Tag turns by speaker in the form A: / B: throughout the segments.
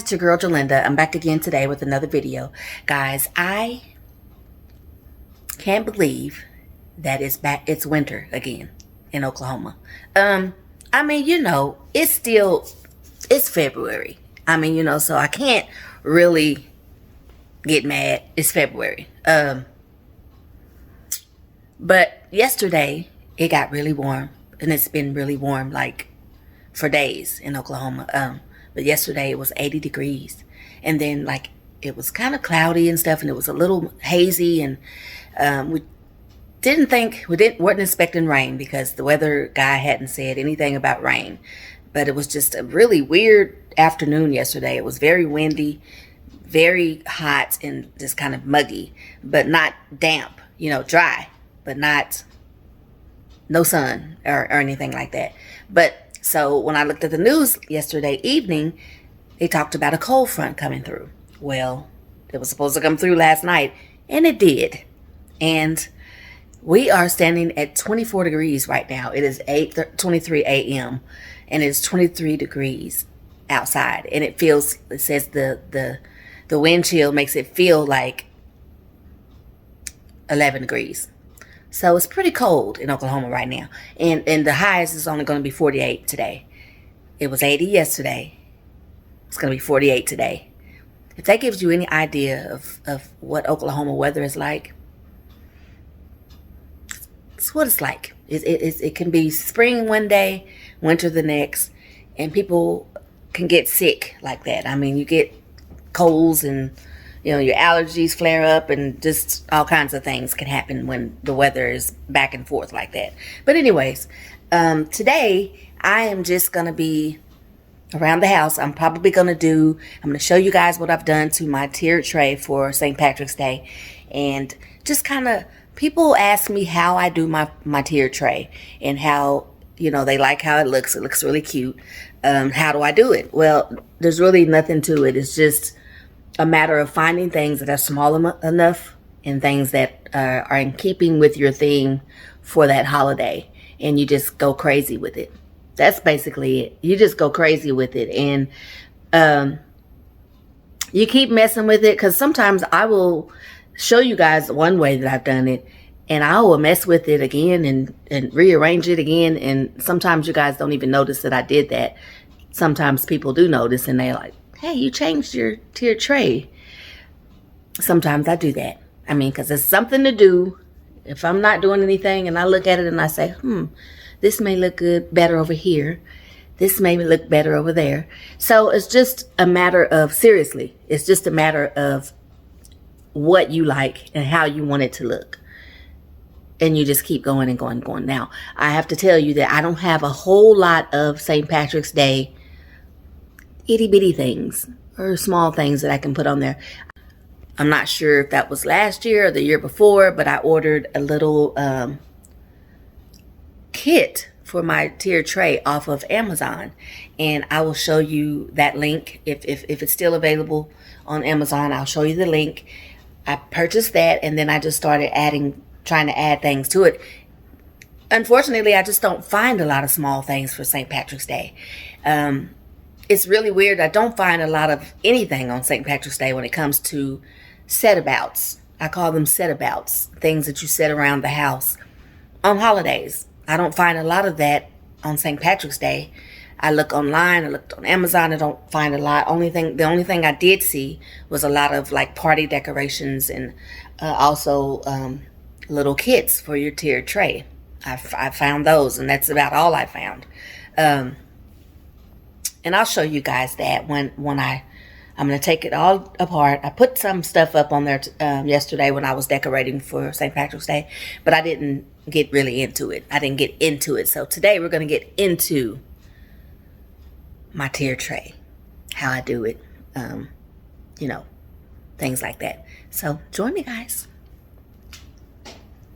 A: it's your girl Gerlinda. I'm back again today with another video. Guys, I can't believe that it's winter again in Oklahoma. I mean, it's February. I mean, so I can't really get mad. It's February. But yesterday it got really warm, and it's been really warm like for days in Oklahoma. But yesterday it was 80 degrees, and then like it was kind of cloudy and stuff, and it was a little hazy, and we weren't expecting rain because the weather guy hadn't said anything about rain. But it was just a really weird afternoon yesterday. It was very windy, very hot, and just kind of muggy, but not damp, dry, but no sun or anything like that. But so when I looked at the news yesterday evening, they talked about a cold front coming through. Well, it was supposed to come through last night, and it did. And we are standing at 24 degrees right now. It is 8:23 a.m. and it's 23 degrees outside. And it says the wind chill makes it feel like 11 degrees. So it's pretty cold in Oklahoma right now. And the highest is only going to be 48 today. It was 80 yesterday. It's going to be 48 today. If that gives you any idea of what Oklahoma weather is like, it's what it's like. It can be spring one day, winter the next, and people can get sick like that. I mean, you get colds and your allergies flare up, and just all kinds of things can happen when the weather is back and forth like that. But anyways, today I am just going to be around the house. I'm going to show you guys what I've done to my tiered tray for St. Patrick's Day. And just kind of, people ask me how I do my tiered tray and how, they like how it looks. It looks really cute. How do I do it? Well, there's really nothing to it. It's just a matter of finding things that are small enough and things that are in keeping with your theme for that holiday, and you just go crazy with it. That's basically it. You just go crazy with it, and you keep messing with it, because sometimes I will show you guys one way that I've done it, and I will mess with it again and rearrange it again, and sometimes you guys don't even notice that I did that. Sometimes people do notice, and they're like, hey, you changed your tiered tray. Sometimes I do that. I mean, because it's something to do. If I'm not doing anything and I look at it and I say, this may look better over here. This may look better over there. So it's just a matter of, seriously, it's just a matter of what you like and how you want it to look. And you just keep going and going and going. Now, I have to tell you that I don't have a whole lot of St. Patrick's Day itty bitty things or small things that I can put on there. I'm not sure if that was last year or the year before, but I ordered a little kit for my tiered tray off of Amazon, and I will show you that link if it's still available on Amazon. I'll show you the link. I purchased that, and then I just started trying to add things to it. Unfortunately, I just don't find a lot of small things for St. Patrick's Day. It's really weird. I don't find a lot of anything on St. Patrick's Day when it comes to set-abouts. I call them set-abouts, things that you set around the house on holidays. I don't find a lot of that on St. Patrick's Day. I look online, I looked on Amazon, I don't find a lot. The only thing I did see was a lot of like party decorations, and also little kits for your tiered tray. I found those, and that's about all I found. And I'll show you guys that when I'm going to take it all apart. I put some stuff up on there yesterday when I was decorating for St. Patrick's Day, but I didn't get really into it. So today we're going to get into my tiered tray, how I do it, things like that. So join me, guys.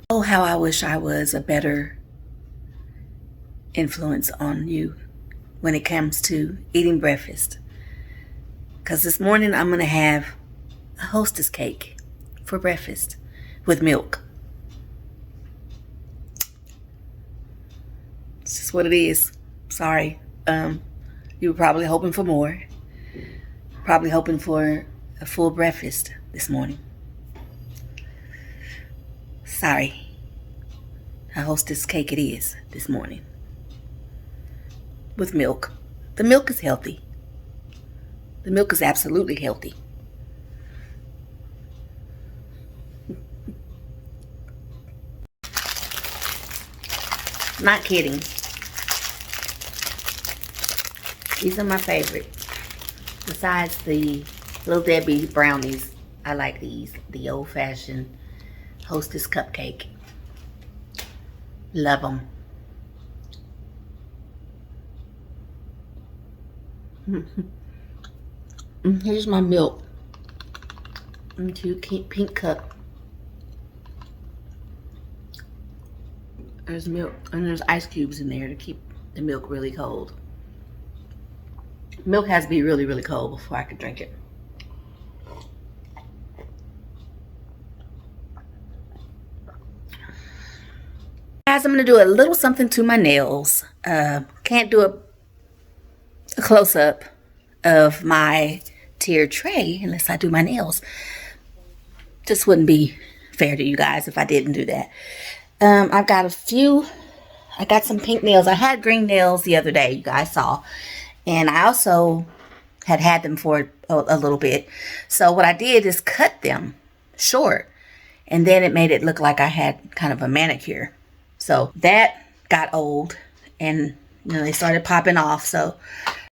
A: Oh, how I wish I was a better influence on you when it comes to eating breakfast. Because this morning I'm going to have a Hostess cake for breakfast with milk. It's just what it is. Sorry. You were probably hoping for more. Probably hoping for a full breakfast this morning. Sorry. A hostess cake it is this morning. With milk. The milk is healthy. The milk is absolutely healthy. Not kidding. These are my favorite. Besides the Little Debbie brownies, I like these. The old-fashioned Hostess cupcake. Love them. Here's my milk. Into a pink cup. There's milk, and there's ice cubes in there to keep the milk really cold. Milk has to be really, really cold before I can drink it. Guys, I'm going to do a little something to my nails. Can't do a close-up of my tiered tray unless I do my nails. Just wouldn't be fair to you guys if I didn't do that. I've got I got some pink nails. I had green nails the other day, you guys saw. And I also had them for a little bit. So what I did is cut them short. And then it made it look like I had kind of a manicure. So that got old. And, you know, they started popping off. So,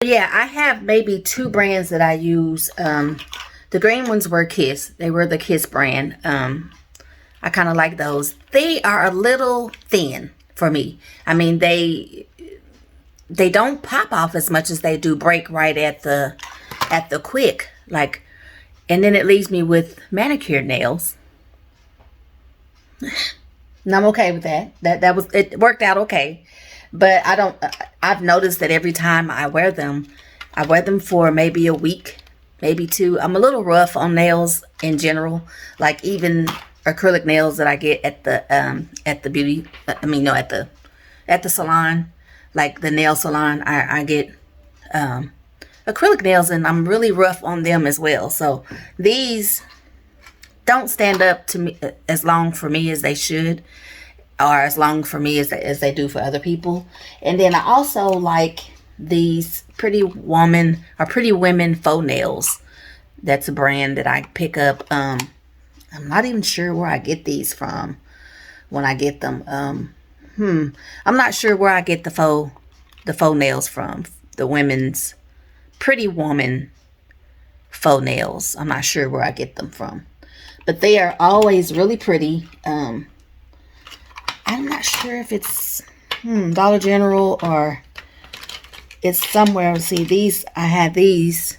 A: yeah, I have maybe 2 brands that I use. The green ones were Kiss. They were the Kiss brand. I kind of like those. They are a little thin for me. I mean, they don't pop off as much as they do break right at the quick. Like, and then it leaves me with manicured nails. And I'm okay with that. It worked out okay. But I've noticed that every time I wear them for maybe a week, maybe 2. I'm a little rough on nails in general. Like even acrylic nails that I get at the beauty, at the salon, like the nail salon, I get acrylic nails, and I'm really rough on them as well. So these don't stand up to me as long for me as they should, or as long for me as they do for other people. And then I also like these Pretty Women faux nails. That's a brand that I pick up. I'm not even sure where I get these from when I get them. I'm not sure where I get the faux nails from. The women's Pretty Woman faux nails. I'm not sure where I get them from. But they are always really pretty. I'm not sure if it's Dollar General or it's somewhere. See, I had these.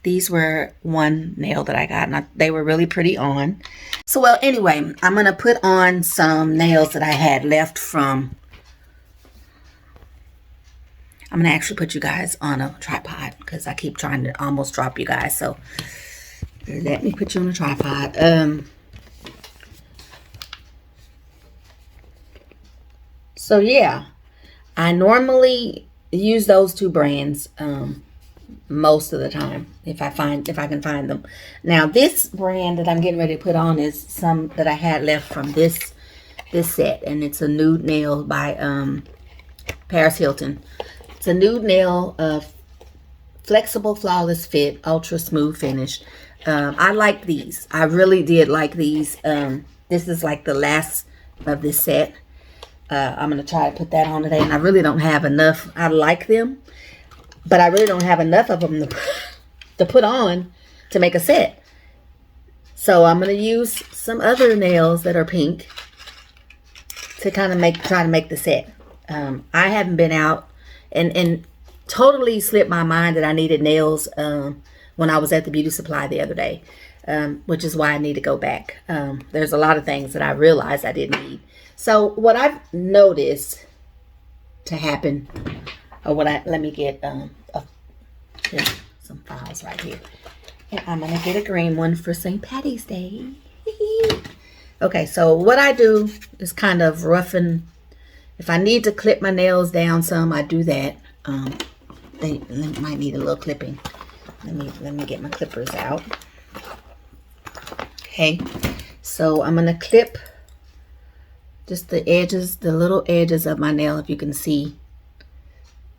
A: These were one nail that I got, and they were really pretty on. So, well, anyway, I'm going to put on some nails that I had left from... I'm going to actually put you guys on a tripod because I keep trying to almost drop you guys. So, let me put you on a tripod. So, yeah. I normally use those 2 brands most of the time if I can find them. Now, this brand that I'm getting ready to put on is some that I had left from this set, and it's a nude nail by Paris Hilton. It's a nude nail, flexible, flawless fit, ultra smooth finish. I like these. I really did like these. This is like the last of this set. I'm going to try to put that on today, and I really don't have enough. I like them, but I really don't have enough of them to put on to make a set. So I'm going to use some other nails that are pink to kind of try to make the set. I haven't been out and totally slipped my mind that I needed nails when I was at the beauty supply the other day, which is why I need to go back. There's a lot of things that I realized I didn't need. So what I've noticed to happen, or let me get some files right here. And I'm going to get a green one for St. Patty's Day. Okay, so what I do is kind of roughen. If I need to clip my nails down some, I do that. They might need a little clipping. Let me get my clippers out. Okay, so I'm gonna clip just the edges, the little edges of my nail, if you can see.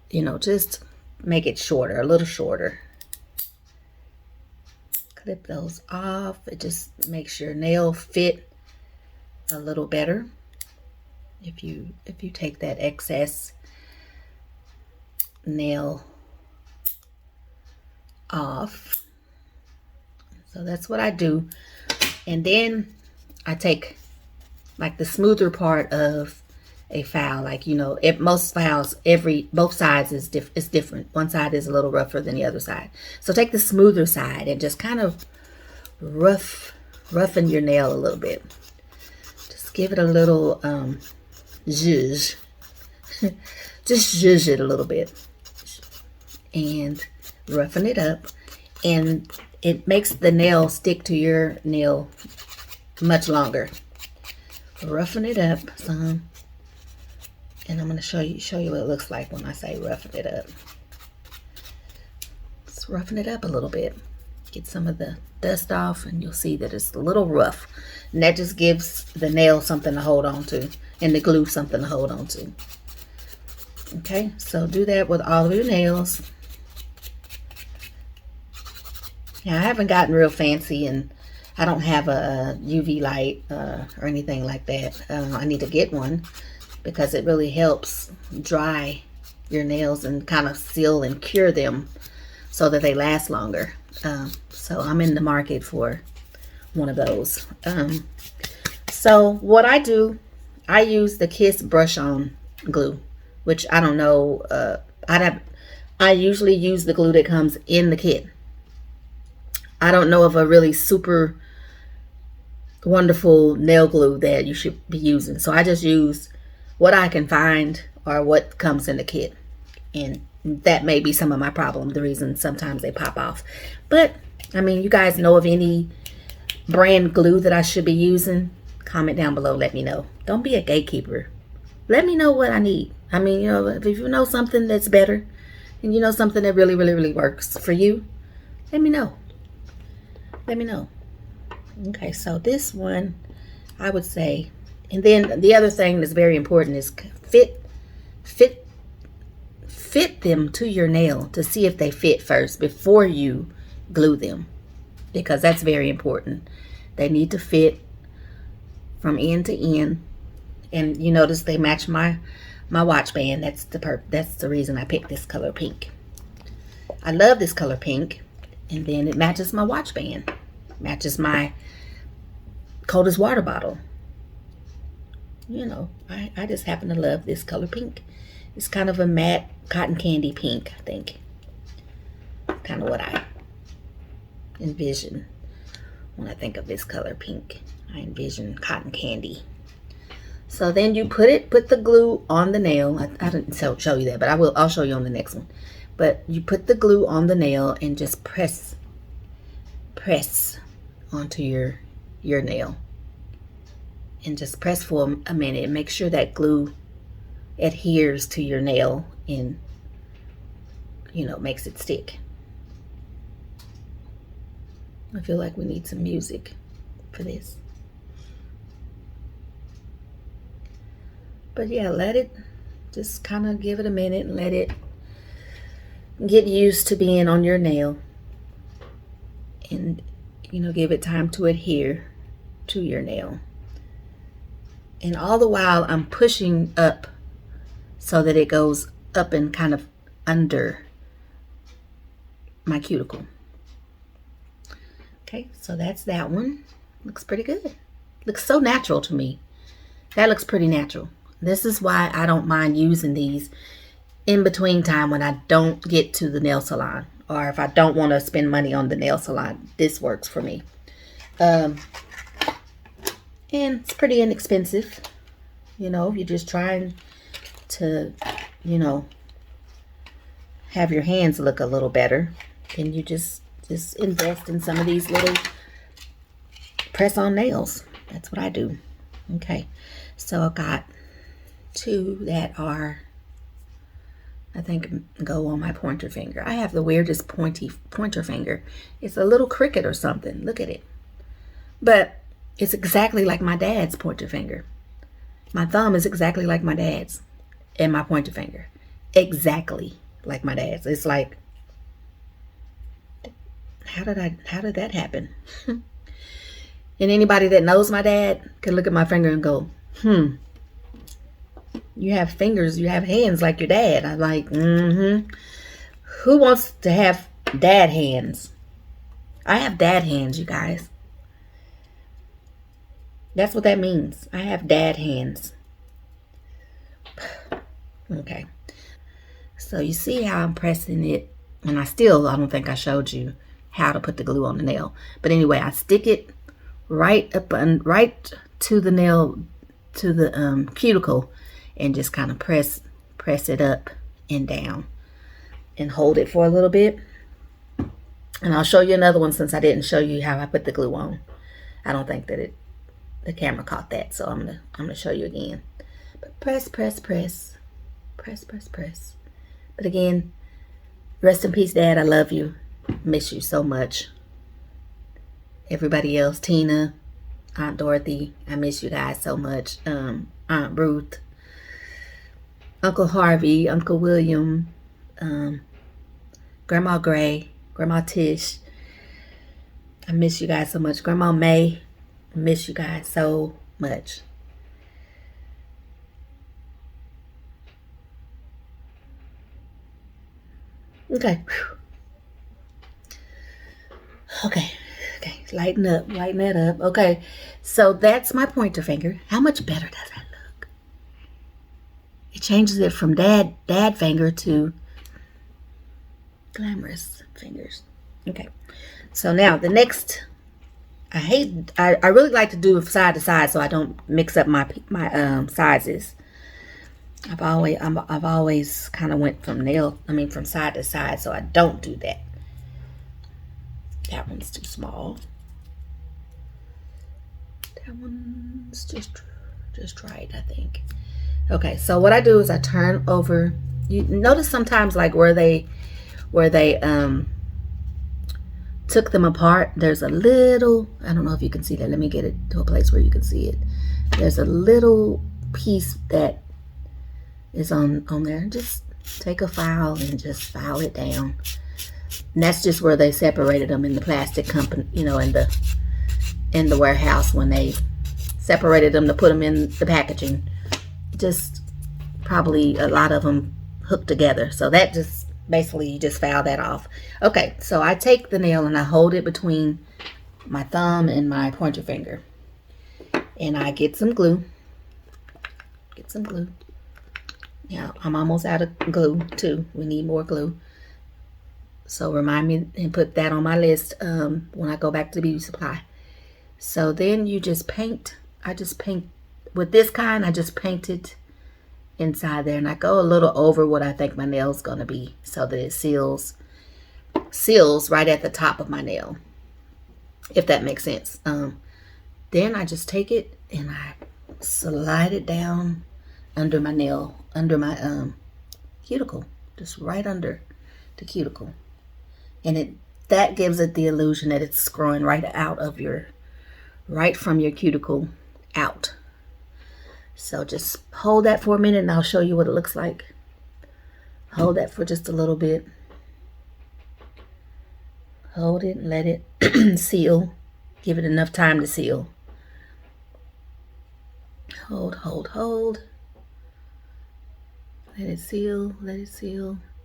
A: You know, just make it shorter, a little shorter. Clip those off. It just makes your nail fit a little better if you take that excess nail off. So that's what I do. And then I take like the smoother part of a file, like, you know, most files, both sides is different. One side is a little rougher than the other side. So take the smoother side and just kind of roughen your nail a little bit. Just give it a little zhuzh. Just zhuzh it a little bit and roughen it up, and it makes the nail stick to your nail much longer. Roughen it up some, and I'm going to show you what it looks like when I say roughen it up. Just roughen it up a little bit. Get some of the dust off, and you'll see that it's a little rough. And that just gives the nail something to hold on to, and the glue something to hold on to. Okay, so do that with all of your nails. Now, I haven't gotten real fancy, and I don't have a UV light or anything like that. I need to get one because it really helps dry your nails and kind of seal and cure them so that they last longer. So I'm in the market for one of those. So what I do, I use the Kiss brush on glue, which I don't know. I usually use the glue that comes in the kit. I don't know of a really super wonderful nail glue that you should be using. So I just use what I can find or what comes in the kit. And that may be some of my problem, the reason sometimes they pop off. But, I mean, you guys know of any brand glue that I should be using? Comment down below, let me know. Don't be a gatekeeper. Let me know what I need. I mean, you know, if you know something that's better, and you know something that really, really, really works for you, let me know. Let me know. Okay, so this one, I would say, and then the other thing that's very important is fit them to your nail to see if they fit first before you glue them, because that's very important. They need to fit from end to end, and you notice they match my watch band. That's the reason I picked this color pink. I love this color pink, and then it matches my watch band, matches my coldest water bottle. You know, I just happen to love this color pink. It's kind of a matte cotton candy pink, I think. Kind of what I envision when I think of this color pink. I envision cotton candy. So then you put the glue on the nail. I didn't show you that, but I'll show you on the next one. But you put the glue on the nail and just press onto your nail. And just press for a minute and make sure that glue adheres to your nail and, you know, makes it stick. I feel like we need some music for this. But yeah, let it, just kind of give it a minute and let it get used to being on your nail. And, you know, give it time to adhere to your nail. And all the while I'm pushing up so that it goes up and kind of under my cuticle. Okay, so that's that one. Looks pretty good. Looks so natural to me. That looks pretty natural. This is why I don't mind using these in between time when I don't get to the nail salon, or if I don't want to spend money on the nail salon. This works for me. And it's pretty inexpensive. You know, if you're just trying to, you know, have your hands look a little better, then you just invest in some of these little press-on nails. That's what I do. Okay, so I got two that are I think, go on my pointer finger. I have the weirdest pointer finger. It's a little cricket or something. Look at it. But it's exactly like my dad's pointer finger. My thumb is exactly like my dad's, and my pointer finger. Exactly like my dad's. It's like, how did that happen? And anybody that knows my dad can look at my finger and go, you have fingers, you have hands like your dad. I'm like, Who wants to have dad hands? I have dad hands, you guys. That's what that means. I have dad hands. Okay. So you see how I'm pressing it, and I don't think I showed you how to put the glue on the nail. But anyway, I stick it right up and right to the nail, to the cuticle, and just kind of press it up and down and hold it for a little bit. And I'll show you another one since I didn't show you how I put the glue on. I don't think that the camera caught that, so I'm gonna show you again. But press. But again, rest in peace, Dad. I love you. Miss you so much. Everybody else, Tina, Aunt Dorothy, I miss you guys so much. Aunt Ruth, Uncle Harvey, Uncle William, Grandma Gray, Grandma Tish. I miss you guys so much. Grandma May, I miss you guys so much. Okay. Okay. Lighten that up. Okay. So that's my pointer finger. How much better does that look? It changes it from dad finger to glamorous fingers. Okay. So now the next, I really like to do side to side so I don't mix up my sizes. I've always kind of went from side to side, so I don't do that. That one's too small. That one's just right, I think. Okay, so what I do is I turn over. You notice sometimes like where they took them apart, there's a little, I don't know if you can see that. Let me get it to a place where you can see it. There's a little piece that is on there. Just take a file and just file it down. And that's just where they separated them in the plastic company, in the warehouse when they separated them to put them in the packaging. Just probably a lot of them hooked together. So that just basically, you just file that off. Okay, so I take the nail and I hold it between my thumb and my pointer finger. And I get some glue. Yeah, I'm almost out of glue too. We need more glue. So remind me and put that on my list when I go back to the beauty supply. So then you just paint. I just paint with this kind. I just paint it inside there, and I go a little over what I think my nail's gonna be so that it seals right at the top of my nail, if that makes sense. Then I just take it and I slide it down under my nail, under my cuticle, just right under the cuticle. And that gives it the illusion that it's growing right from your cuticle out. So just hold that for a minute and I'll show you what it looks like. Hold that for just a little bit. Hold it and let it seal. Give it enough time to seal. Hold. Let it seal.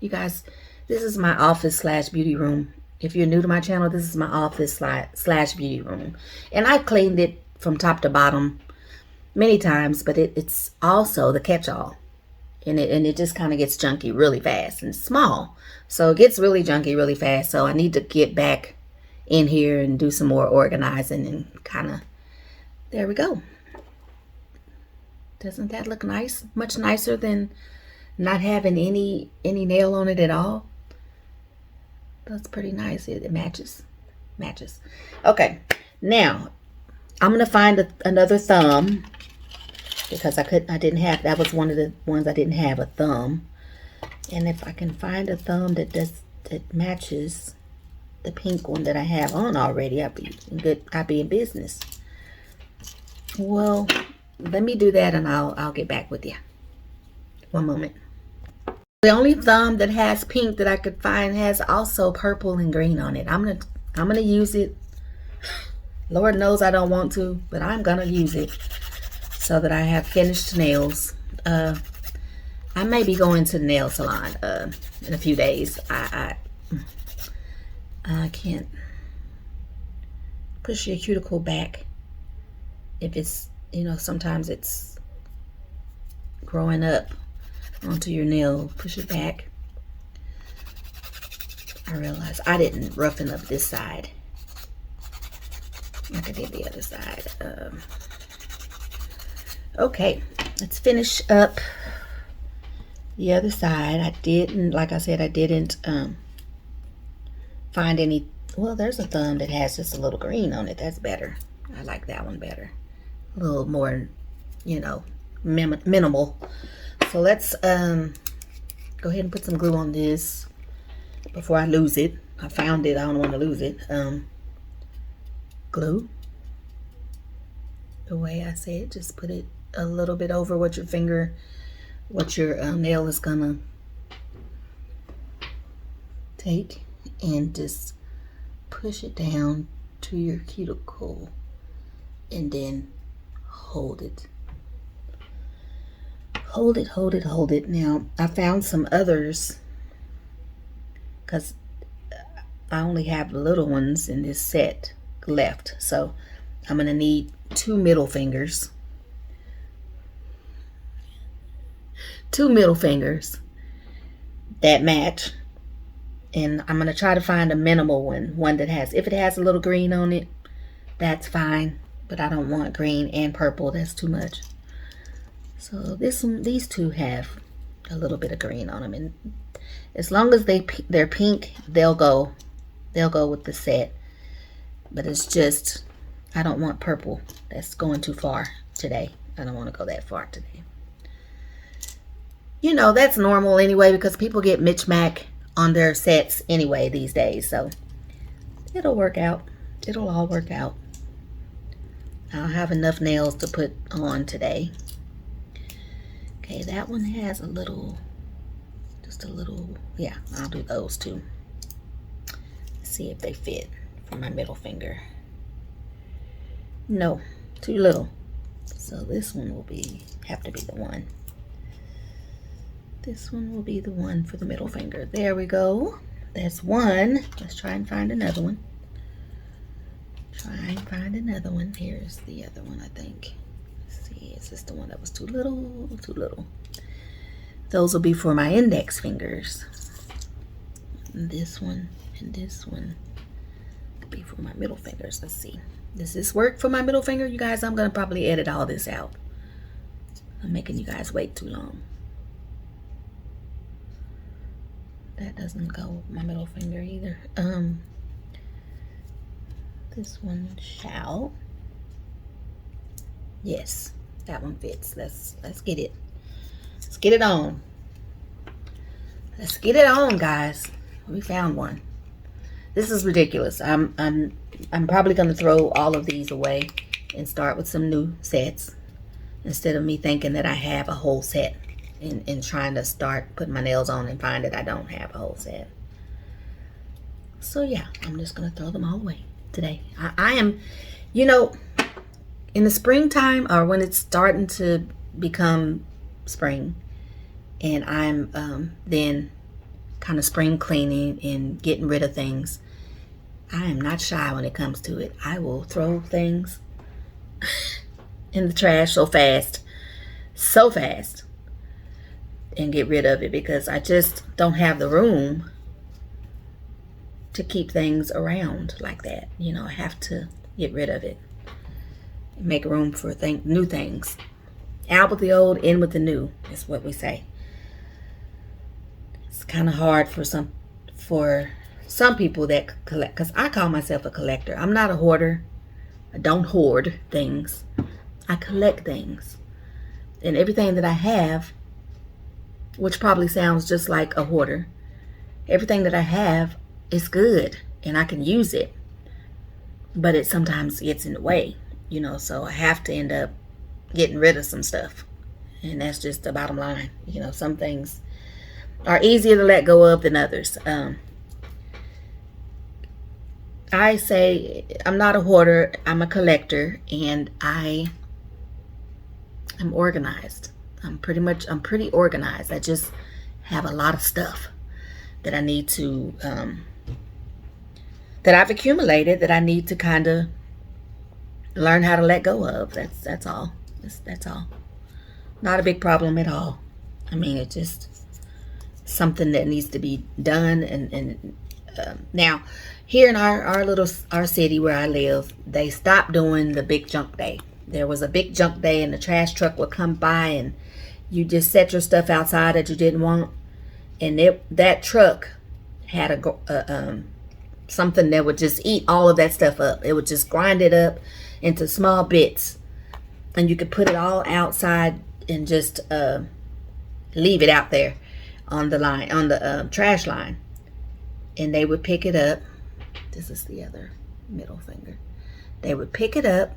A: You guys, this is my office / beauty room. If you're new to my channel, this is my office / beauty room. And I cleaned it from top to bottom many times, but it's also the catch-all. And it just kind of gets junky really fast, and it's small. So it gets really junky really fast. So I need to get back in here and do some more organizing and kind of, there we go. Doesn't that look nice? Much nicer than not having any nail on it at all. That's pretty nice. It matches. Okay, now I'm gonna find another thumb because I didn't have, that was one of the ones I didn't have, a thumb. And if I can find a thumb that matches the pink one that I have on already, I'll be in business. Well, let me do that and I'll get back with you. One moment. The only thumb that has pink that I could find has also purple and green on it. I'm gonna use it. Lord knows I don't want to, but I'm gonna use it so that I have finished nails. I may be going to the nail salon in a few days. I can't push your cuticle back if it's, you know, sometimes it's growing up onto your nail. Push it back. I realized I didn't roughen up this side like I did the other side. Okay, let's finish up the other side. I didn't, like I said, I didn't find any. Well, there's a thumb that has just a little green on it. That's better. I like that one better. A little more, you know, minimal. So let's go ahead and put some glue on this before I lose it. I found it. I don't want to lose it. Glue. The way I say it, just put it a little bit over what your nail is gonna take, and just push it down to your cuticle and then hold it. Hold it, hold it, hold it. Now, I found some others because I only have little ones in this set left. So I'm going to need 2 middle fingers. 2 middle fingers that match. And I'm going to try to find a minimal one that has, if it has a little green on it, that's fine. But I don't want green and purple. That's too much. So these two have a little bit of green on them, and as long as they're pink, they'll go with the set. But it's just, I don't want purple. That's going too far today. I don't want to go that far today. You know, that's normal anyway, because people get mismatch on their sets anyway these days. So it'll work out. It'll all work out. I'll have enough nails to put on today. Okay, that one has a little, just a little, yeah, I'll do those two. See if they fit for my middle finger. No, too little. So this one will have to be the one. This one will be the one for the middle finger. There we go. That's one. Let's try and find another one. Try and find another one. Here's the other one, I think. See, is this the one that was too little? Too little. Those will be for my index fingers. And this one and this one will be for my middle fingers. Let's see. Does this work for my middle finger, you guys? I'm going to probably edit all this out. I'm making you guys wait too long. That doesn't go with my middle finger either. This one shall. Yes, that one fits. Let's get it. Let's get it on. Let's get it on, guys. We found one. This is ridiculous. I'm probably gonna throw all of these away and start with some new sets instead of me thinking that I have a whole set and trying to start putting my nails on and find that I don't have a whole set. So yeah, I'm just gonna throw them all away today. I am, you know, in the springtime, or when it's starting to become spring, and I'm then kind of spring cleaning and getting rid of things, I am not shy when it comes to it. I will throw things in the trash so fast, and get rid of it, because I just don't have the room to keep things around like that. You know, I have to get rid of it. Make room for new things. Out with the old, in with the new, is what we say. It's kind of hard for some people that collect, because I call myself a collector. I'm not a hoarder. I don't hoard things. I collect things. And everything that I have which probably sounds just like a hoarder. Everything that I have is good and I can use it, but it sometimes gets in the way, so I have to end up getting rid of some stuff. And that's just the bottom line. Some things are easier to let go of than others. I say I'm not a hoarder, I'm a collector, and I am organized. I'm pretty organized. I just have a lot of stuff that I need to, that I've accumulated that I need to kind of learn how to let go of. That's all. That's all. Not a big problem at all. I mean, it's just something that needs to be done. And now, here in our city where I live, they stopped doing the big junk day. There was a big junk day, and the trash truck would come by, and you just set your stuff outside that you didn't want, and that truck had something that would just eat all of that stuff up. It would just grind it up into small bits, and you could put it all outside and just leave it out there on the trash line, and they would pick it up. This is the other middle finger. They would pick it up,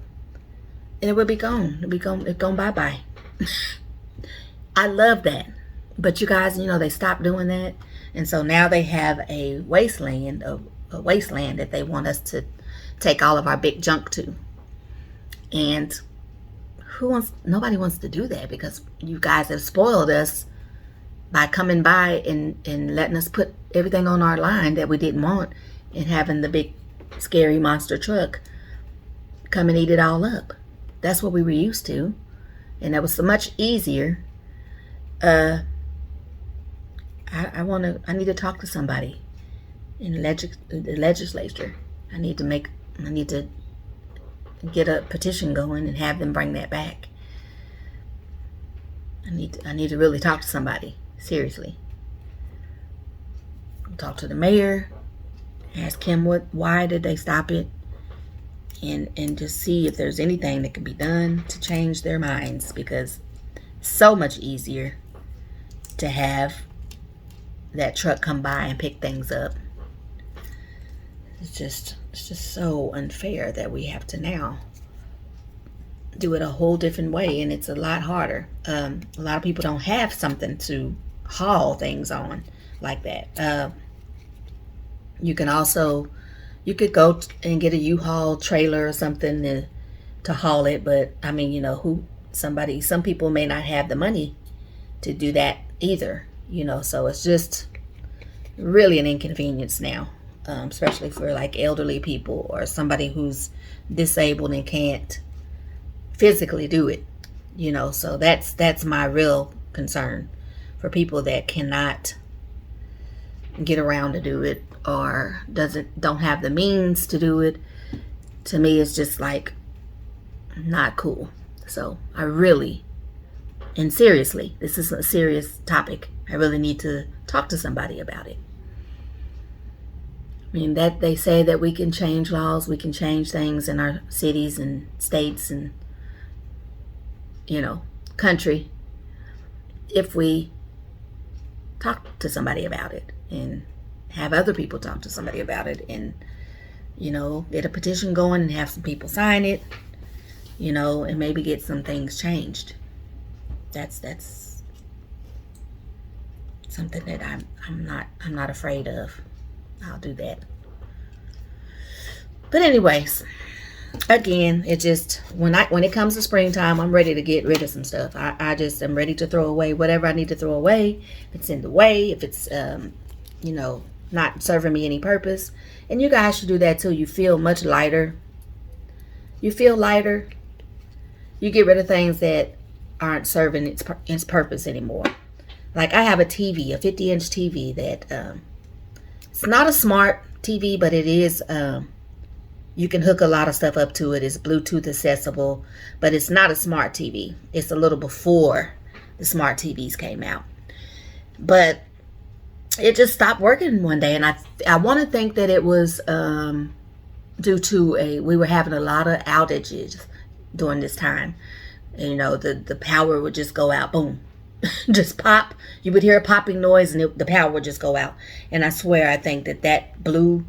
A: and it would be gone. It'd gone bye-bye. I love that. But you guys, they stopped doing that. And so now they have a wasteland that they want us to take all of our big junk to. And nobody wants to do that, because you guys have spoiled us by coming by and letting us put everything on our line that we didn't want, and having the big scary monster truck come and eat it all up. That's what we were used to, and that was so much easier. I need to talk to somebody in the legislature. I need to get a petition going and have them bring that back. I need to really talk to somebody, seriously. Talk to the mayor, ask him why did they stop it, and just see if there's anything that can be done to change their minds, because it's so much easier to have that truck come by and pick things up. It's just so unfair that we have to now do it a whole different way, and it's a lot harder. A lot of people don't have something to haul things on like that. You could go and get a U-Haul trailer or something to haul it, but I mean, some people may not have the money to do that either, so it's just really an inconvenience now, especially for like elderly people or somebody who's disabled and can't physically do it, so that's my real concern, for people that cannot get around to do it or don't have the means to do it. To me, it's just like not cool. So I really, and seriously, this is a serious topic. I really need to talk to somebody about it. I mean, that they say that we can change laws, we can change things in our cities and states and country, if we talk to somebody about it and have other people talk to somebody about it, and get a petition going and have some people sign it, and maybe get some things changed. That's something that I'm not afraid of. I'll do that. But anyways, again, it just when it comes to springtime, I'm ready to get rid of some stuff. I just am ready to throw away whatever I need to throw away. If it's in the way, if it's not serving me any purpose. And you guys should do that too. You feel much lighter. You feel lighter. You get rid of things that aren't serving its purpose anymore. Like I have a TV, a 50-inch TV that it's not a smart TV, but it is. You can hook a lot of stuff up to it. It's Bluetooth accessible, but it's not a smart TV. It's a little before the smart TVs came out. But it just stopped working one day, and I want to think that it was due to we were having a lot of outages during this time. And, the power would just go out, boom, just pop. You would hear a popping noise and the power would just go out. And I swear, I think that blew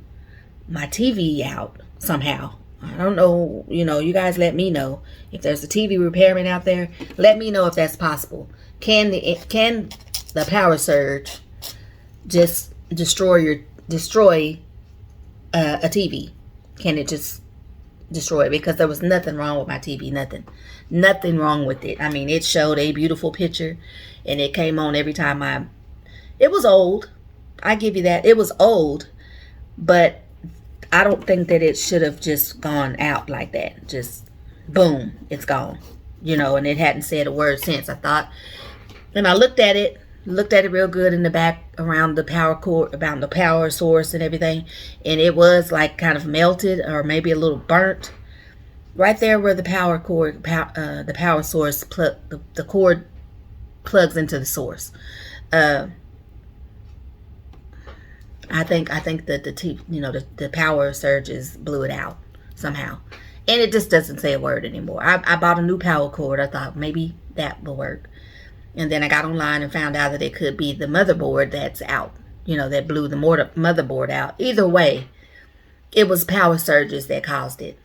A: my TV out somehow. I don't know, you guys let me know. If there's a TV repairman out there, let me know if that's possible. Can the power surge just destroy a TV? Can it just destroy it? Because there was nothing wrong with my TV, nothing wrong with it. I mean, it showed a beautiful picture, and it came on every time it was old. I give you that. It was old, but I don't think that it should have just gone out like that. Just boom, it's gone. And it hadn't said a word since. I thought, and I looked at it real good in the back around the power cord, about the power source and everything, and it was like kind of melted or maybe a little burnt right there where the power cord, the power source the cord plugs into the source. I think that the power surges blew it out somehow, and it just doesn't say a word anymore. I bought a new power cord. I thought maybe that will work, and then I got online and found out that it could be the motherboard that's out. That blew the motherboard out. Either way, it was power surges that caused it,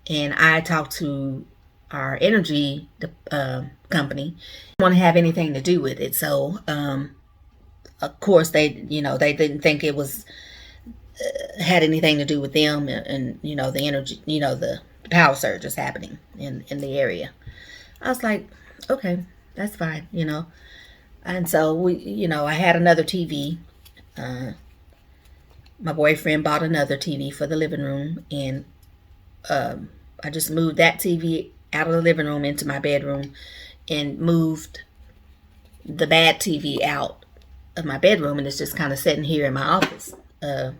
A: and I talked to our energy company. Didn't want to have anything to do with it, so. Of course, they didn't think it was had anything to do with them, and the energy, the power surges happening in the area. I was like, okay, that's fine, And so I had another TV. My boyfriend bought another TV for the living room, and I just moved that TV out of the living room into my bedroom, and moved the bad TV out of my bedroom, and it's just kind of sitting here in my office. And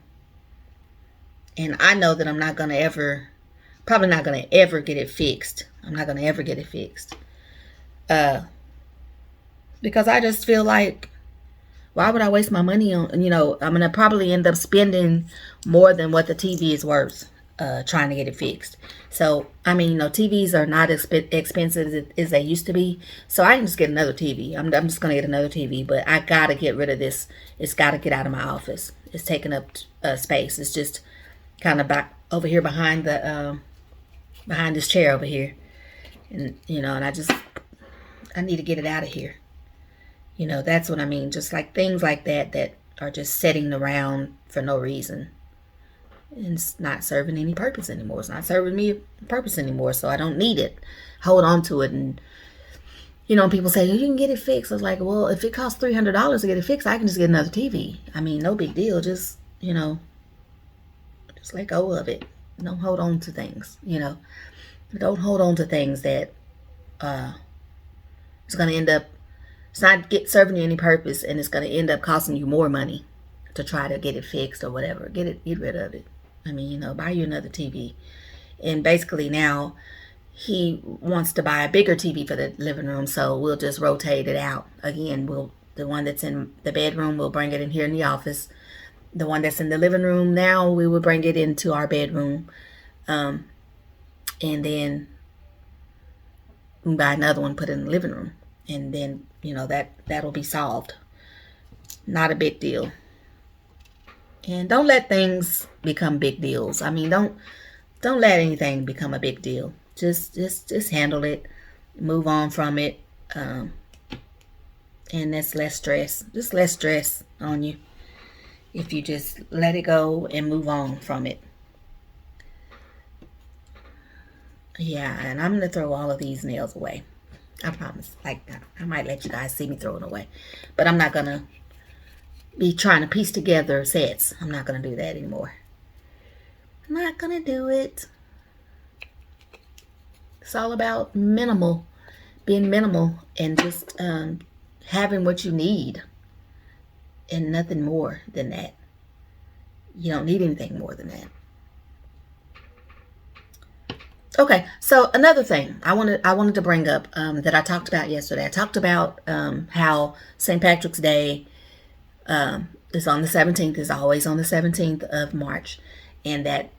A: I know that I'm probably not going to ever get it fixed. I'm not going to ever get it fixed. Because I just feel like, why would I waste my money on, I'm going to probably end up spending more than what the TV is worth, trying to get it fixed. So, TVs are not as expensive as they used to be. So I can just get another TV. I'm just going to get another TV, but I got to get rid of this. It's got to get out of my office. It's taking up space. It's just kind of back over here behind this chair over here. And, and I need to get it out of here. That's what I mean. Just like things like that are just sitting around for no reason. And it's not serving any purpose anymore. It's not serving me a purpose anymore, so I don't need it. Hold on to it. And, people say, you can get it fixed. I was like, well, if it costs $300 to get it fixed, I can just get another TV. No big deal. Just, just let go of it. Don't hold on to things, Don't hold on to things that it's going to end up, it's not serving you any purpose, and it's going to end up costing you more money to try to get it fixed or whatever. Get rid of it. Buy you another TV. And basically now he wants to buy a bigger TV for the living room, so we'll just rotate it out. Again, the one that's in the bedroom, we'll bring it in here in the office. The one that's in the living room now, we will bring it into our bedroom. And then we buy another one, put it in the living room. And then, that'll be solved. Not a big deal. And don't let things become big deals. Don't let anything become a big deal. Just handle it, move on from it, and that's less stress. Just less stress on you if you just let it go and move on from it. Yeah, and I'm gonna throw all of these nails away. I promise. I might let you guys see me throw it away, but I'm not gonna be trying to piece together sets. I'm not going to do that anymore. I'm not going to do it. It's all about being minimal, and just having what you need and nothing more than that. You don't need anything more than that. Okay, so another thing I wanted to bring up that I talked about yesterday. I talked about how St. Patrick's Day is on the 17th, is always on the 17th of March, and that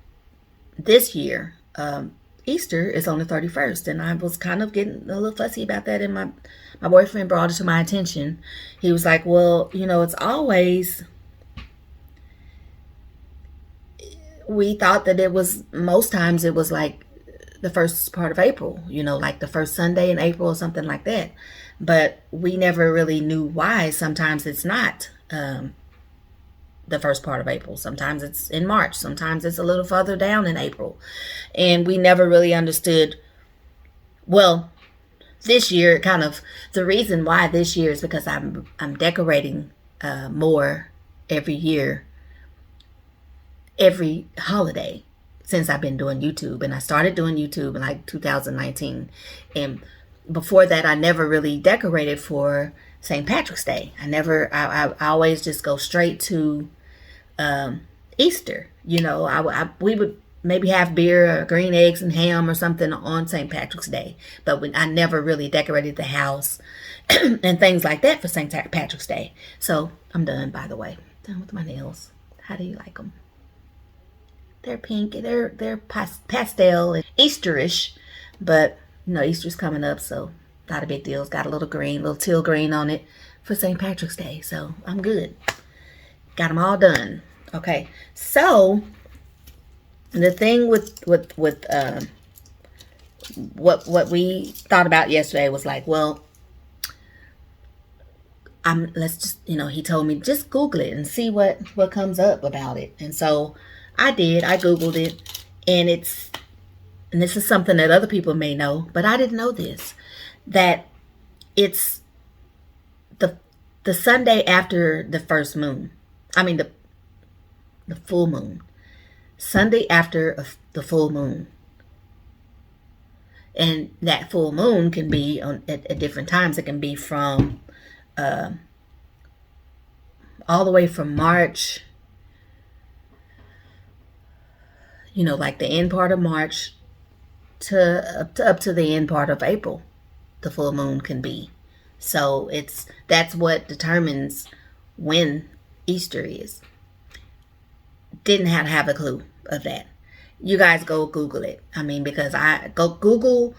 A: this year Easter is on the 31st, and I was kind of getting a little fussy about that, and my boyfriend brought it to my attention. He was like, well, it's always, we thought that it was, most times it was like the first part of April, like the first Sunday in April or something like that. But we never really knew why. Sometimes it's not the first part of April. Sometimes it's in March. Sometimes it's a little further down in April. And we never really understood. Well, this year, kind of, the reason why this year is because I'm decorating more every year, every holiday, since I've been doing YouTube. And I started doing YouTube in like 2019. And before that, I never really decorated for St. Patrick's Day. I always just go straight to Easter. We would maybe have beer or green eggs and ham or something on St. Patrick's Day. But I never really decorated the house and things like that for St. Patrick's Day. So I'm done, by the way. Done with my nails. How do you like them? They're pink. They're pastel and Easterish. But, Easter's coming up, so not a big deal. It's got a little teal green on it for St. Patrick's Day. So I'm good. Got them all done. Okay. So the thing with what we thought about yesterday was like, well, let's just, he told me just Google it and see what comes up about it. And so I did. I Googled it, and this is something that other people may know, but I didn't know this, that it's the Sunday after the first moon. I mean, the full moon. Sunday after the full moon. And that full moon can be at different times. It can be from all the way from March, like the end part of March to up to the end part of April, the full moon can be. So that's what determines when Easter is. Didn't have a clue of that. You guys go Google it. I mean, because I go Google,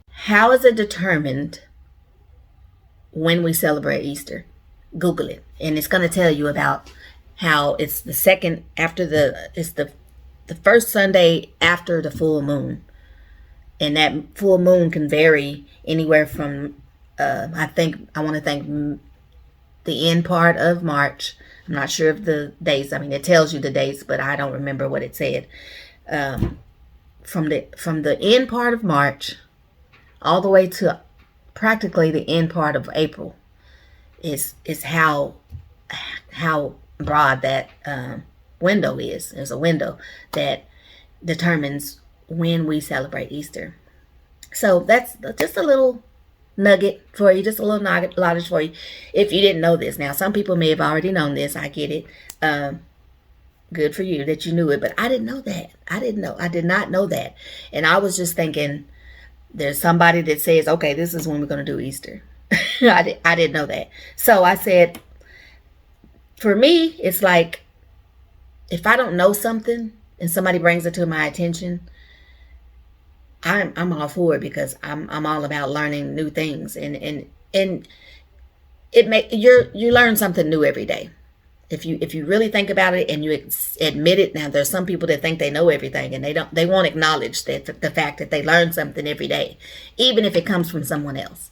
A: how is it determined when we celebrate Easter? Google it, and it's going to tell you about how it's the second after it's the first Sunday after the full moon. And that full moon can vary anywhere from, I want to think the end part of March. I'm not sure of the dates. I mean, it tells you the dates, but I don't remember what it said. From the end part of March all the way to practically the end part of April is how broad that window is. There's a window that determines when we celebrate Easter. So that's just a little nugget for you, just a little knowledge for you, if you didn't know this. Now, some people may have already known this. I get it. Good for you that you knew it, but I didn't know that. I did not know that. And I was just thinking, there's somebody that says, okay, this is when we're going to do Easter. I didn't know that. So I said, for me, it's like, if I don't know something and somebody brings it to my attention, I'm all for it, because I'm all about learning new things, and you learn something new every day. If you really think about it and you admit it. Now, there's some people that think they know everything, and they won't acknowledge that the fact that they learn something every day, even if it comes from someone else.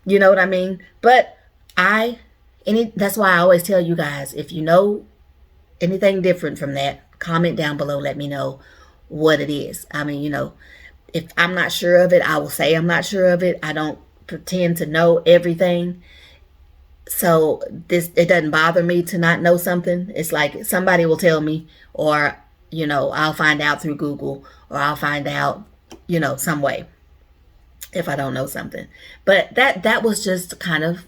A: You know what I mean? But that's why I always tell you guys, if you know anything different from that, comment down below. Let me know what it is. I mean, if I'm not sure of it, I will say I'm not sure of it. I don't pretend to know everything. So it doesn't bother me to not know something. It's like somebody will tell me, or, I'll find out through Google, or I'll find out, some way, if I don't know something. But that was just kind of,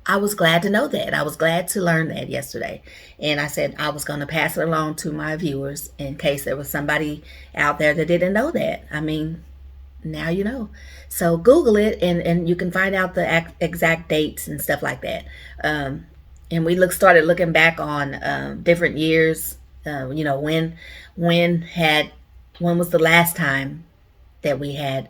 A: I was glad to know that. I was glad to learn that yesterday. And I said I was going to pass it along to my viewers in case there was somebody out there that didn't know that. I mean, now you know. So Google it, and you can find out the exact dates and stuff like that. And we started looking back on different years. When was the last time that we had,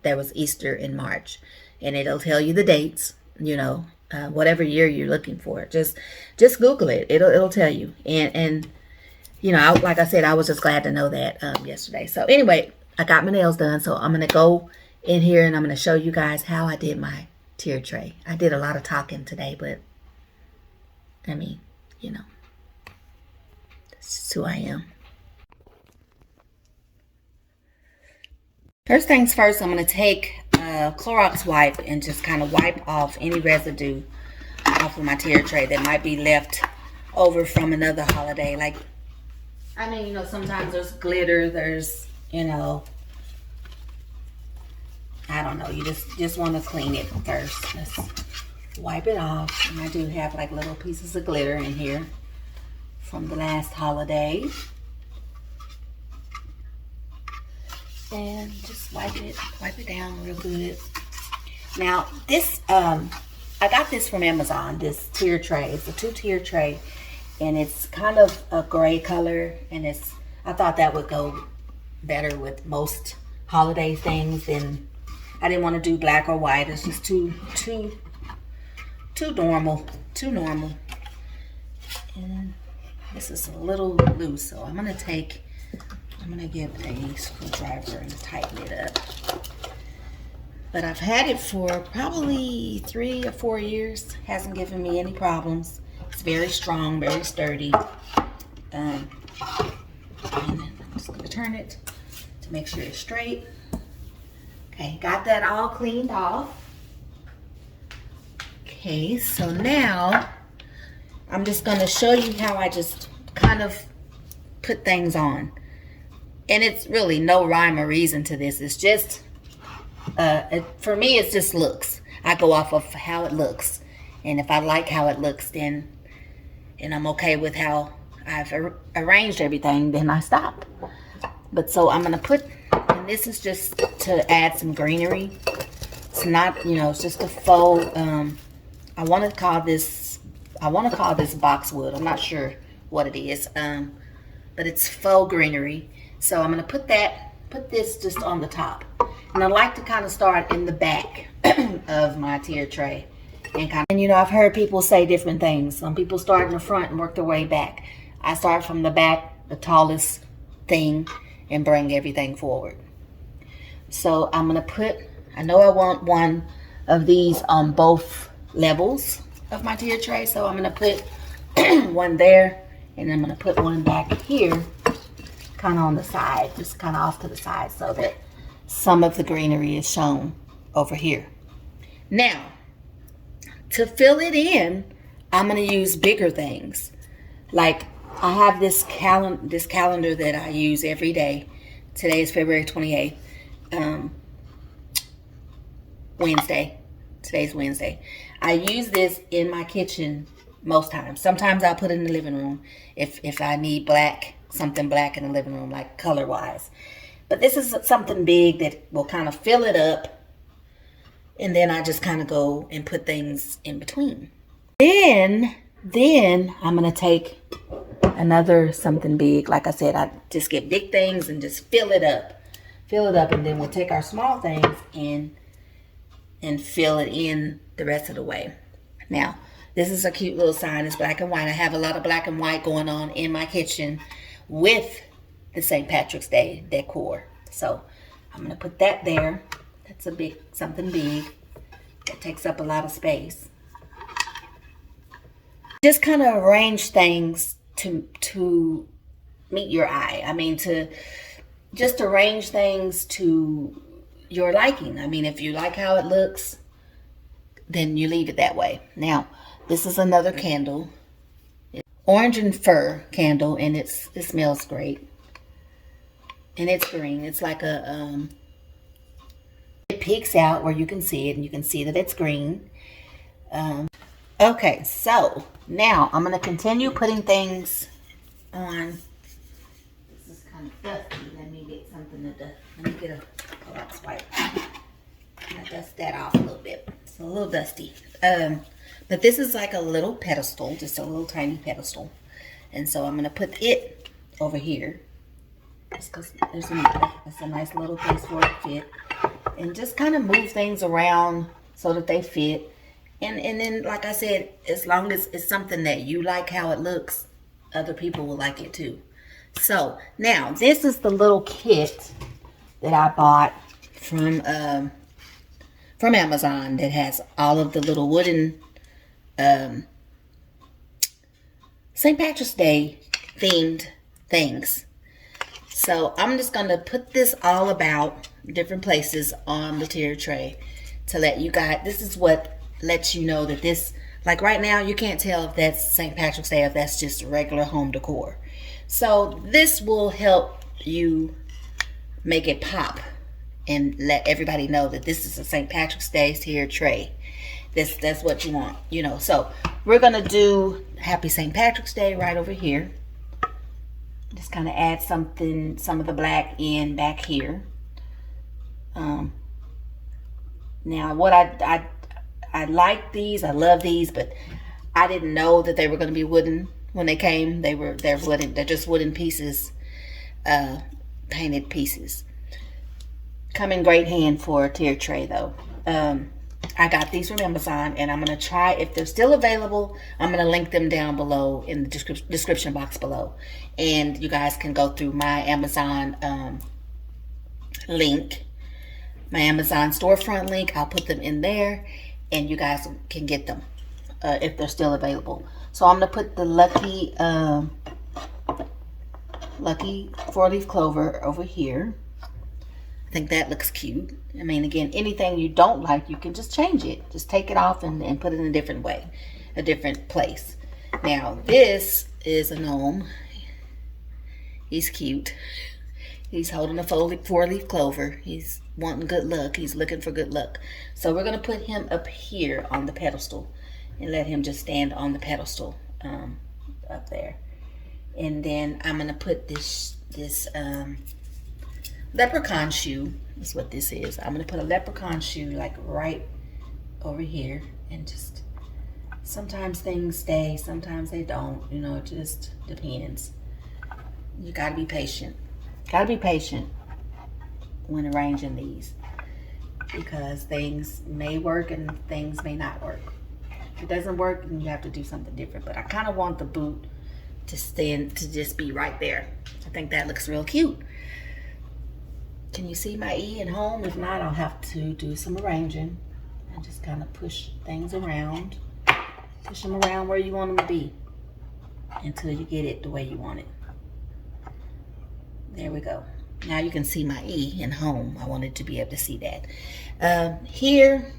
A: that was Easter in March. And it'll tell you the dates, you know, whatever year you're looking for. Just Google it. It'll tell you. And you know, like I said, I was just glad to know that yesterday. So anyway, I got my nails done. So I'm going to go in here and I'm going to show you guys how I did my tier tray. I did a lot of talking today, but I mean, you know, this is who I am. First things first, I'm going to take a Clorox wipe and just kind of wipe off any residue off of my tier tray that might be left over from another holiday. Like, I mean, you know, sometimes there's glitter, there's, you know, I don't know, you just want to clean it first. Let's wipe it off. And I do have like little pieces of glitter in here from the last holiday. And just wipe it down real good. Now this, I got this from Amazon, this tier tray. It's a 2-tier tray, and it's kind of a gray color, and I thought that would go better with most holiday things, and I didn't want to do black or white. It's just too normal. And this is a little loose, so I'm gonna get a screwdriver and tighten it up. But I've had it for probably 3 or 4 years. Hasn't given me any problems. It's very strong, very sturdy. And I'm just gonna turn it to make sure it's straight. Okay, got that all cleaned off. Okay, so now I'm just gonna show you how I just kind of put things on. And it's really no rhyme or reason to this. It's just, for me, it's just looks. I go off of how it looks. And if I like how it looks, then, and I'm okay with how I've arranged everything, then I stop. But so I'm going to put, and this is just to add some greenery. It's not, you know, it's just a faux, I want to call this boxwood. I'm not sure what it is. But it's faux greenery. So I'm going to put this just on the top. And I like to kind of start in the back of my tier tray. And you know, I've heard people say different things. Some people start in the front and work their way back. I start from the back, the tallest thing, and bring everything forward. So I'm going to put, I know I want one of these on both levels of my tier tray. So I'm going to put one there, and I'm going to put one back here, kind of on the side, just kind of off to the side, so that some of the greenery is shown over here. Now, to fill it in, I'm going to use bigger things. Like, I have this calendar that I use every day. Today is February 28th. Wednesday. Today's Wednesday. I use this in my kitchen most times. Sometimes I'll put it in the living room if I need something black in the living room, like color-wise. But this is something big that will kind of fill it up. And then I just kind of go and put things in between. Then I'm going to take another something big. Like I said, I just get big things and just fill it up. And then we'll take our small things and fill it in the rest of the way. Now, this is a cute little sign. It's black and white. I have a lot of black and white going on in my kitchen with the St. Patrick's Day decor. So I'm going to put that there. That's something big. That takes up a lot of space. Just kind of arrange things to meet your eye. I mean, to just arrange things to your liking. I mean, if you like how it looks, then you leave it that way. Now, this is another candle. Orange and fir candle, and it smells great. And it's green. It's like a, it peeks out where you can see it, and you can see that it's green. Okay, so now I'm going to continue putting things on. This is kind of dusty. Let me get something to dust. Let me get a Clorox wipe. I'm going to dust that off a little bit. It's a little dusty. But this is like a little pedestal, just a little tiny pedestal. And so I'm going to put it over here. just because there's a nice little place for it to fit. And just kind of move things around so that they fit. And then, like I said, as long as it's something that you like how it looks, other people will like it too. So now this is the little kit that I bought from Amazon that has all of the little wooden St. Patrick's Day themed things. So I'm just going to put this all about different places on the tier tray to let you guys, this is what lets you know that this, like right now, you can't tell if that's St. Patrick's Day, if that's just regular home decor. So this will help you make it pop and let everybody know that this is a St. Patrick's Day tier tray. That's what you want, you know. So we're gonna do Happy St. Patrick's Day right over here. Just kind of add some of the black in back here. Now what I like these, I love these, but I didn't know that they were going to be wooden when they came. They're wooden. They're just wooden pieces, painted pieces. Come in great hand for a tier tray though. I got these from Amazon, and I'm going to try, if they're still available, I'm going to link them down below in the description box below. And you guys can go through my Amazon link, my Amazon storefront link. I'll put them in there, and you guys can get them if they're still available. So I'm going to put the Lucky 4-leaf clover over here. I think that looks cute. I mean, again, anything you don't like, you can just change it. Just take it off and put it in a different way, a different place. Now, this is a gnome. He's cute. He's holding a 4-leaf clover. He's wanting good luck. He's looking for good luck. So we're going to put him up here on the pedestal and let him just stand on the pedestal up there. And then I'm going to put this leprechaun shoe. Is what this is. I'm going to put a leprechaun shoe like right over here, and just sometimes things stay, sometimes they don't, you know, it just depends. You got to be patient. Got to be patient when arranging these, because things may work and things may not work. If it doesn't work, then you have to do something different. But I kind of want the boot to stand, to just be right there. I think that looks real cute. Can you see my E and home? If not, I'll have to do some arranging and just kind of push things around. Push them around where you want them to be until you get it the way you want it. There we go. Now you can see my E and home. I wanted to be able to see that. Here,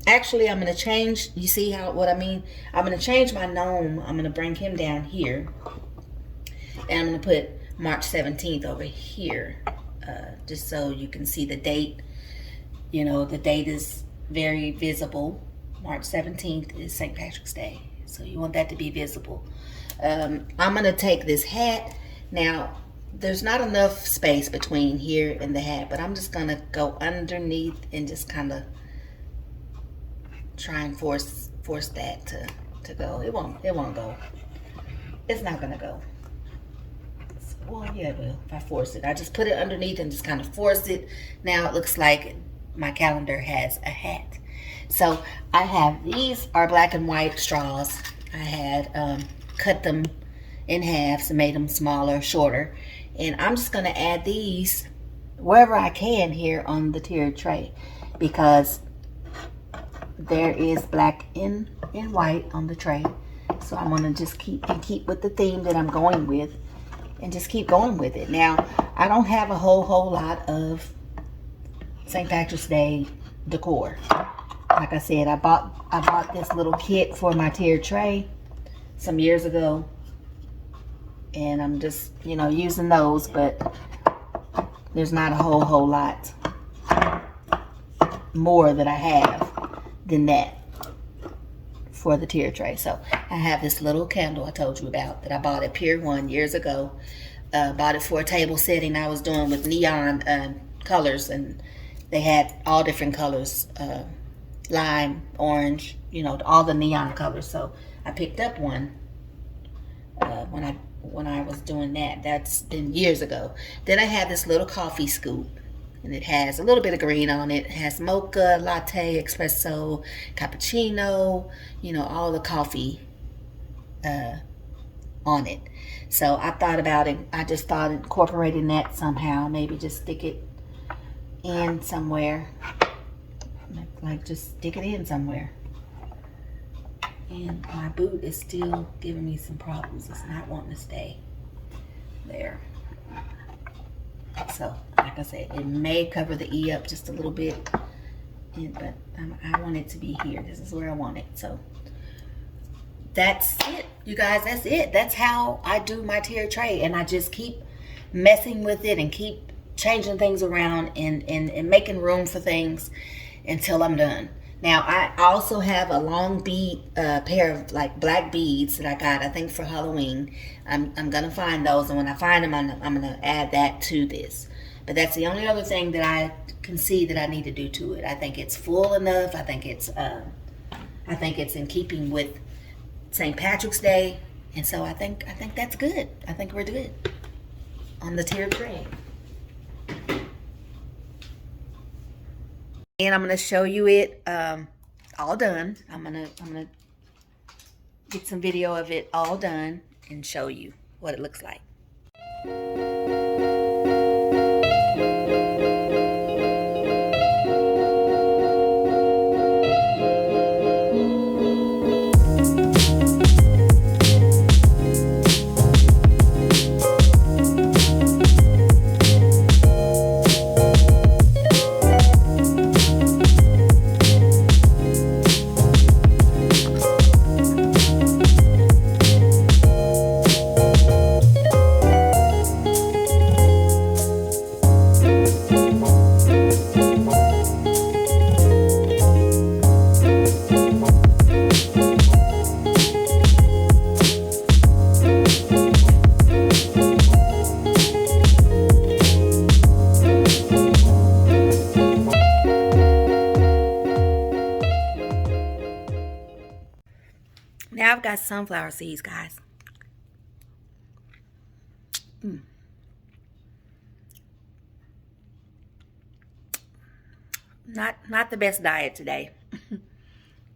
A: actually, I'm going to change. You see what I mean? I'm going to change my gnome. I'm going to bring him down here. And I'm going to put March 17th over here. Just so you can see the date. You know, the date is very visible. March 17th is St. Patrick's Day. So you want that to be visible. I'm going to take this hat. Now, there's not enough space between here and the hat, but I'm just going to go underneath and just kind of try and force that to go. It won't go. It's not going to go. Well, yeah, it will if I force it. I just put it underneath and just kind of force it. Now it looks like my calendar has a hat. So I have, these are black and white straws. I had cut them in halves and made them smaller, shorter. And I'm just going to add these wherever I can here on the tiered tray, because there is black and white on the tray. So I'm going to just keep with the theme that I'm going with. And just keep going with it. Now, I don't have a whole lot of St. Patrick's Day decor. Like I said, I bought this little kit for my tiered tray some years ago, and I'm just, you know, using those, but there's not a whole lot more that I have than that for the tier tray. So I have this little candle I told you about that I bought at Pier 1 years ago. Bought it for a table setting I was doing with neon colors, and they had all different colors, lime, orange, you know, all the neon colors. So I picked up one when when I was doing that. That's been years ago. Then I have this little coffee scoop, and it has a little bit of green on it. It has mocha, latte, espresso, cappuccino, you know, all the coffee on it. So I thought about it. I just thought incorporating that somehow, maybe just stick it in somewhere, like just stick it in somewhere. And my boot is still giving me some problems. It's not wanting to stay there. So, like I said, it may cover the E up just a little bit, but I want it to be here. This is where I want it. So that's it, you guys. That's it. That's how I do my tier tray, and I just keep messing with it and keep changing things around and making room for things until I'm done. Now, I also have a long bead pair of like black beads that I got, I think, for Halloween. I'm gonna find those, and when I find them, I'm gonna add that to this. But that's the only other thing that I can see that I need to do to it. I think it's full enough. I think it's in keeping with St. Patrick's Day, and so I think that's good. I think we're good on the tier tray. And I'm gonna show you it all done. I'm gonna get some video of it all done and show you what it looks like. Now I've got sunflower seeds, guys. Not the best diet today.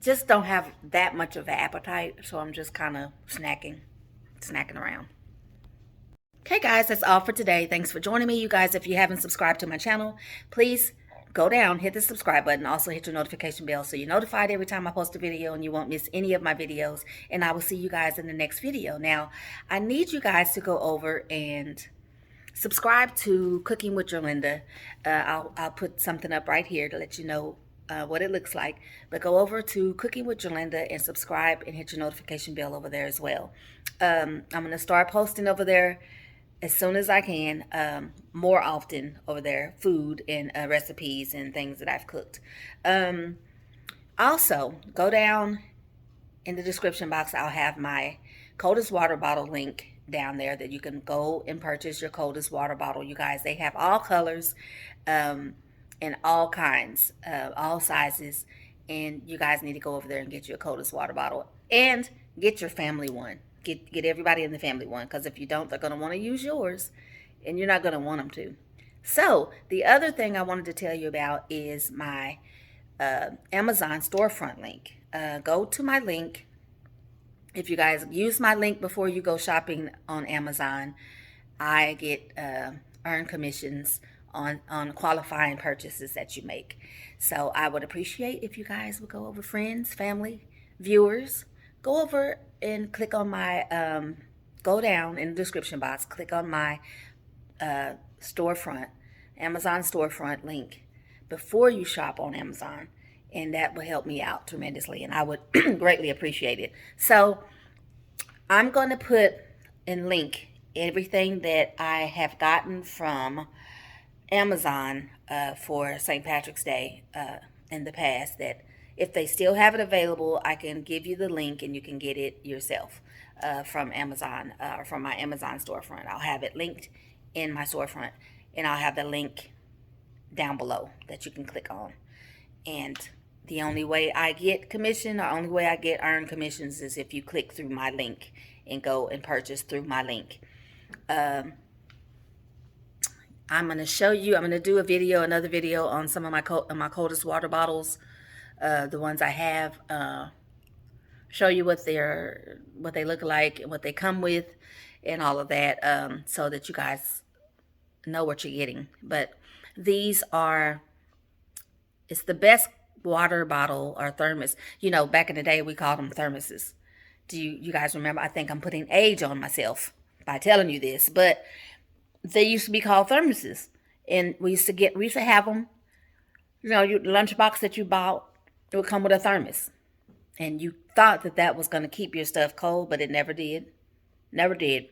A: Just don't have that much of an appetite, so I'm just kind of snacking around. Okay, guys, that's all for today. Thanks for joining me. You guys, if you haven't subscribed to my channel, please go down, hit the subscribe button, also hit your notification bell so you're notified every time I post a video and you won't miss any of my videos. And I will see you guys in the next video. Now, I need you guys to go over and subscribe to Cooking with Gerlinda. I'll put something up right here to let you know what it looks like. But go over to Cooking with Gerlinda and subscribe and hit your notification bell over there as well. I'm going to start posting over there as soon as I can, more often over there, food and recipes and things that I've cooked. Also, go down in the description box. I'll have my coldest water bottle link down there that you can go and purchase your coldest water bottle. You guys, they have all colors and all kinds, all sizes, and you guys need to go over there and get your coldest water bottle and get your family one. Get everybody in the family one, because if you don't, they're going to want to use yours, and you're not going to want them to. So the other thing I wanted to tell you about is my Amazon storefront link. Go to my link. If you guys use my link before you go shopping on Amazon, I get earn commissions on qualifying purchases that you make. So I would appreciate if you guys would go over, friends, family, viewers, go over and click on my, go down in the description box, click on my storefront, Amazon storefront link before you shop on Amazon. And that will help me out tremendously, and I would greatly appreciate it. So I'm going to put and link everything that I have gotten from Amazon for St. Patrick's Day in the past, that if they still have it available, I can give you the link and you can get it yourself from Amazon or from my Amazon storefront. I'll have it linked in my storefront, and I'll have the link down below that you can click on. And The only way I get commission, or only way I get earned commissions, is if you click through my link and go and purchase through my link. I'm going to show you, I'm going to do another video on some of my coldest water bottles, the ones I have, show you what they look like and what they come with and all of that, so that you guys know what you're getting. But these are, it's the best water bottle or thermos. You know, back in the day we called them thermoses. Do you guys remember? I think I'm putting age on myself by telling you this, but they used to be called thermoses, and we used to have them. You know, the lunchbox that you bought, it would come with a thermos, and you thought that that was going to keep your stuff cold, but it never did. Never did.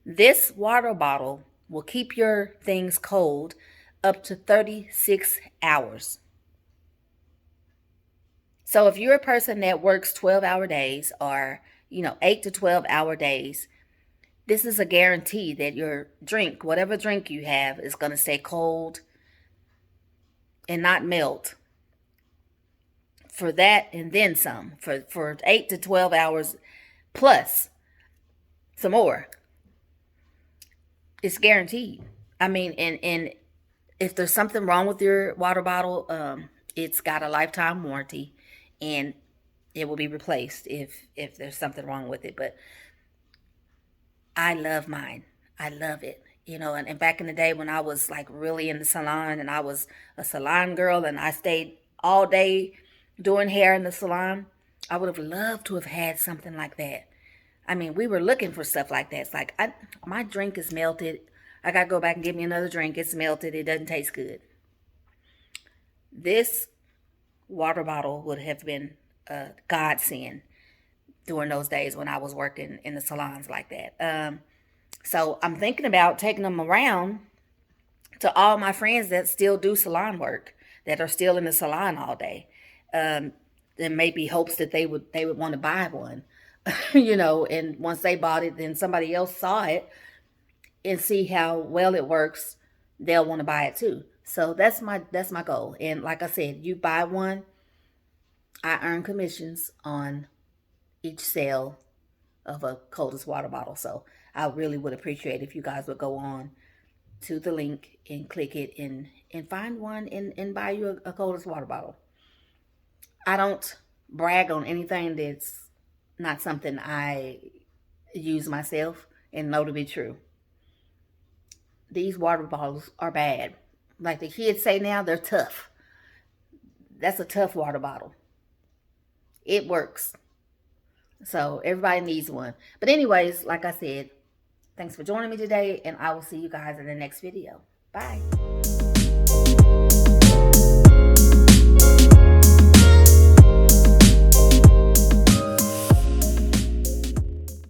A: This water bottle will keep your things cold up to 36 hours. So if you're a person that works 12-hour days, or 8 to 12-hour days, this is a guarantee that your drink, whatever drink you have, is going to stay cold and not melt for that and then some, for 8 to 12 hours plus some more. It's guaranteed. I mean, and if there's something wrong with your water bottle, it's got a lifetime warranty, and it will be replaced if there's something wrong with it. But I love mine. I love it. And back in the day when I was like really in the salon, and I was a salon girl, and I stayed all day doing hair in the salon, I would have loved to have had something like that. I mean, we were looking for stuff like that. It's like, my drink is melted. I got to go back and get me another drink. It's melted. It doesn't taste good. This water bottle would have been a godsend during those days when I was working in the salons like that. So I'm thinking about taking them around to all my friends that still do salon work, that are still in the salon all day. There may be hopes that they would want to buy one, and once they bought it, then somebody else saw it and see how well it works, they'll want to buy it too. So that's my goal. And like I said, you buy one, I earn commissions on each sale of a coldest water bottle. So I really would appreciate if you guys would go on to the link and click it and find one and buy you a coldest water bottle. I don't brag on anything that's not something I use myself and know to be true. These water bottles are bad. Like the kids say now, they're tough. That's a tough water bottle. It works. So everybody needs one. But anyways, like I said, thanks for joining me today, and I will see you guys in the next video. Bye.